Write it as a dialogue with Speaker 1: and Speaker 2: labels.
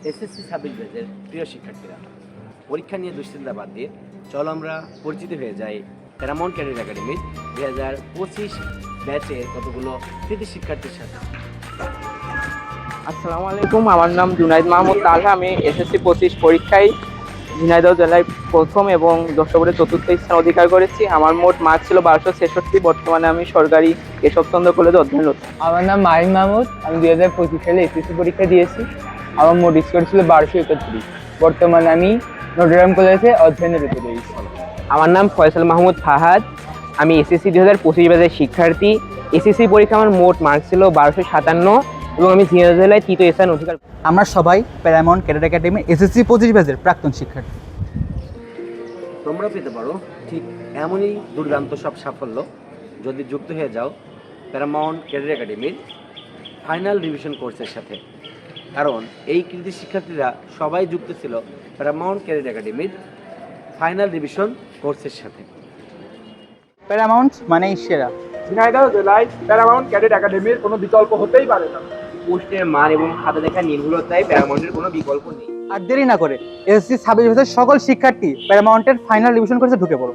Speaker 1: SSC ছাব্বিশ ব্যাচের প্রিয় শিক্ষার্থীরা, পরীক্ষা নিয়ে দুশ্চিন্তা বাদ দিয়ে চলো আমরা পরিচিত হয়ে যাই প্যারামাউন্ট ক্যারিয়ার একাডেমির 2025 ব্যাচের কতগুলো কৃতি শিক্ষার্থীর সাথে।
Speaker 2: আসসালামু আলাইকুম, আমার নাম জুনাইদ মাহমুদ তালহা। আমি এসএসসি 25 পরীক্ষায় ঝিনাইদহ জেলায় প্রথম এবং 10 বোর্ডে চতুর্থ স্থান অধিকার করেছি। আমার মোট মার্ক ছিল 1266। বর্তমানে আমি সরকারি কেশবচন্দ্র কলেজে অধ্যয়নরত।
Speaker 3: আমার নাম মাহিন মাহমুদ। আমি 2025 সালে এসএসসি পরীক্ষা দিয়েছি। আমার মোট স্কোর ছিল 1231। বর্তমানে আমি নটরডেম কলেজে অধ্যয়নরত রয়েছি।
Speaker 4: আমার নাম ফয়সাল মাহমুদ ফাহাদ। আমি এসএসসি 2025 ব্যাচের শিক্ষার্থী। এসএসসি পরীক্ষা আমার মোট মার্ক ছিল 1257 এবং আমি ঝিনাইদহ জেলায় তৃতীয় স্থান অধিকার।
Speaker 5: আমরা সবাই প্যারামাউন্ট ক্যাডেট একাডেমির এসএসসি 25 ব্যাচের প্রাক্তন শিক্ষার্থী।
Speaker 1: তোমরা পেতে পারো ঠিক এমনই দুর্দান্ত সব সাফল্য যদি যুক্ত হয়ে যাও প্যারামাউন্ট ক্যারিয়ার একাডেমির ফাইনাল রিভিশন কোর্সের সাথে। কারণ এই কৃতি শিক্ষার্থীরা সবাই যুক্ত ছিল প্যারামাউন্ট ক্যারিয়ার একাডেমির ফাইনাল রিভিশন কোর্সের সাথে।
Speaker 5: প্যারামাউন্ট মানেই সেরা।
Speaker 6: ঝিনাইদহ জেলায় প্যারামাউন্ট ক্যাডেট একাডেমির কোনো বিকল্প হতেই পারে না।
Speaker 4: পোস্টের মান এবং খাতা দেখা নির্ভুলতায় প্যারামাউন্টের কোনো বিকল্প নেই।
Speaker 5: আর দেরি না করে এসএসসি 26 ব্যাচের সকল শিক্ষার্থী প্যারামাউন্টের ফাইনাল রিভিশন কোর্সে ঢুকে পড়ো।